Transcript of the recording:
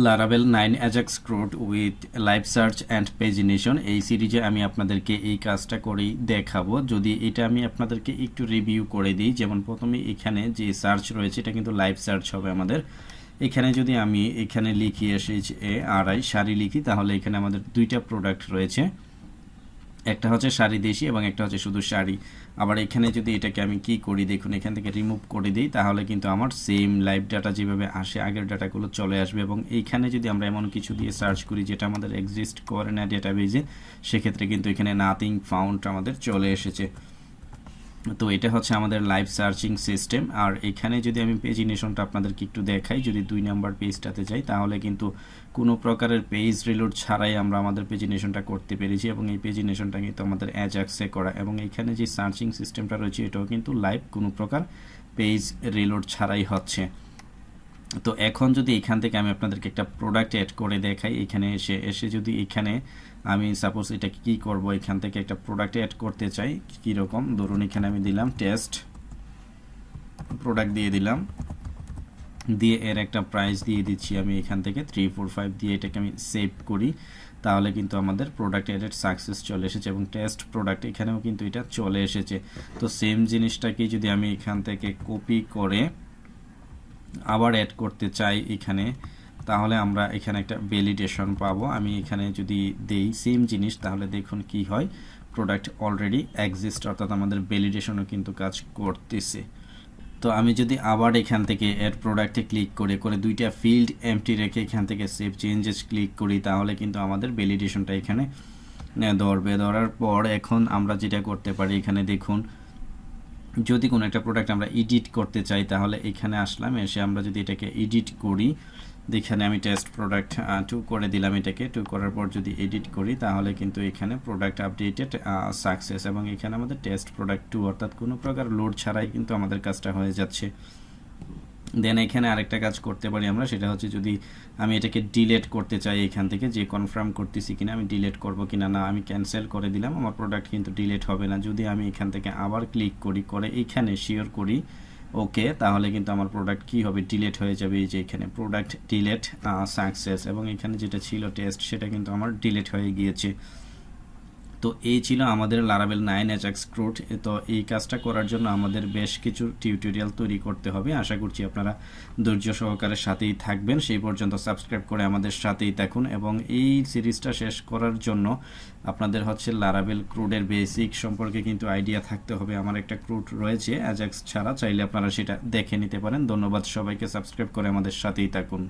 Laravel 9 Ajax Crud with live search and pagination এই সিরিজে আমি আপনাদেরকে এই কাজটা করেই দেখাবো। যদি এটা আমি আপনাদেরকে একটু রিভিউ করে দিই, যেমন প্রথমে এখানে যে সার্চ রয়েছে এটা কিন্তু লাইভ সার্চ হবে আমাদের। এখানে যদি আমি এখানে লিখি SHARI শাড়ি লিখি, তাহলে এখানে আমাদের দুইটা প্রোডাক্ট রয়েছে, একটা হচ্ছে শাড়ি দেশি এবং একটা হচ্ছে শুধু শাড়ি। আবার এখানে যদি এটাকে আমি কি করি দেখুন, এখান থেকে রিমুভ করে দিই, তাহলে কিন্তু আমার সেম লাইভ ডাটা যেভাবে আসে আগের ডাটাগুলো চলে আসবে। এবং এইখানে যদি আমরা এমন কিছু দিয়ে সার্চ করি যেটা আমাদের এক্সিস্ট করে না ডেটাবেজে, সেক্ষেত্রে কিন্তু এখানে নাথিং ফাউন্ড আমাদের চলে এসেছে। তো এটা হচ্ছে আমাদের লাইভ সার্চিং সিস্টেম। আর এখানে যদি আমি পেজিনেশনটা আপনাদেরকে একটু দেখাই, যদি 2 নাম্বার পেজটাতে যাই, তাহলে কিন্তু কোনো প্রকারের পেজ রিলোড ছাড়াই আমরা আমাদের পেজিনেশনটা করতে পেরেছি। এবং এই পেজিনেশনটা কিন্তু আমাদের অ্যাজাক্সে করা, এবং এখানে যে সার্চিং সিস্টেমটা রয়েছে এটাও কিন্তু লাইভ, কোনো প্রকার পেজ রিলোড ছাড়াই হচ্ছে। তো এখন যদি এখান থেকে আমি আপনাদেরকে একটা প্রোডাক্ট অ্যাড করে দেখাই, এখানে এসে যদি এখানে আমি সাপোজ এটা কি করব, এখান থেকে একটা প্রোডাক্ট অ্যাড করতে চাই, কীরকম ধরুন এখানে আমি দিলাম টেস্ট প্রোডাক্ট দিয়ে দিলাম, দিয়ে এর একটা প্রাইস দিয়ে দিচ্ছি আমি এখান থেকে 345 দিয়ে এটাকে আমি সেভ করি, তাহলে কিন্তু আমাদের প্রোডাক্ট এডেড সাকসেস চলে এসেছে এবং টেস্ট প্রোডাক্ট এখানেও কিন্তু এটা চলে এসেছে। তো সেম জিনিসটাকে যদি আমি এখান থেকে কপি করে আবার অ্যাড করতে চাই এখানে, তাহলে আমরা এখানে একটা ভ্যালিডেশন পাবো। আমি এখানে যদি দেই সেম জিনিস, তাহলে দেখুন কি হয়, প্রোডাক্ট অলরেডি এক্সিস্ট, অর্থাৎ আমাদের ভ্যালিডেশনও কিন্তু কাজ করতেছে। তো আমি যদি আবার এখান থেকে এর প্রোডাক্টে ক্লিক করে দুইটা ফিল্ড এমটি রেখে এখান থেকে সেভ চেঞ্জেস ক্লিক করি, তাহলে কিন্তু আমাদের ভ্যালিডেশনটা এখানে ধরার পর এখন আমরা যেটা করতে পারি, এখানে দেখুন যদি কোনো একটা প্রোডাক্ট আমরা এডিট করতে চাই, তাহলে এখানে আসলাম, এসে আমরা যদি এটাকে এডিট করি, এখানে আমি টেস্ট প্রোডাক্ট 2 করে দিলাম, এটাকে 2 করার পর যদি এডিট করি, তাহলে কিন্তু এখানে প্রোডাক্ট আপডেটেড সাকসেস, এবং এখানে আমাদের টেস্ট প্রোডাক্ট 2 অর্থাৎ কোনো প্রকার লোড ছাড়াই কিন্তু আমাদের কাজটা হয়ে যাচ্ছে। দেন এখানে আরেকটা কাজ করতে পারি আমরা, সেটা হচ্ছে যদি আমি এটাকে ডিলিট করতে চাই, এখান থেকে যে কনফার্ম করতেছি কিনা, আমি ডিলিট করব কিনা, না আমি ক্যান্সেল করে দিলাম, আমার প্রোডাক্ট কিন্তু ডিলিট হবে না। যদি আমি এখান থেকে আবার ক্লিক করে এখানে শিওর করি ওকে, তাহলে কিন্তু আমার প্রোডাক্ট কি হবে, ডিলিট হয়ে যাবে। এই যে এখানে প্রোডাক্ট ডিলিট সাকসেস, এবং এখানে যেটা ছিল টেস্ট সেটা কিন্তু আমার ডিলিট হয়ে গিয়েছে। তো এই ছিল আমাদের Laravel 9 Ajax Crud। তো এই কাজটা করার জন্য আমাদের বেশ কিছু টিউটোরিয়াল তৈরি করতে হবে। আশা করছি আপনারা ধৈর্য সহকারে সাথেই থাকবেন, সেই পর্যন্ত সাবস্ক্রাইব করে আমাদের সাথেই থাকুন। এবং এই সিরিজটা শেষ করার জন্য আপনাদের হচ্ছে Laravel Crud-এর বেসিক সম্পর্কে কিন্তু আইডিয়া থাকতে হবে। আমার একটা Crud রয়েছে Ajax ছাড়া, চাইলে আপনারা সেটা দেখে নিতে পারেন। ধন্যবাদ সবাইকে, সাবস্ক্রাইব করে আমাদের সাথেই থাকুন।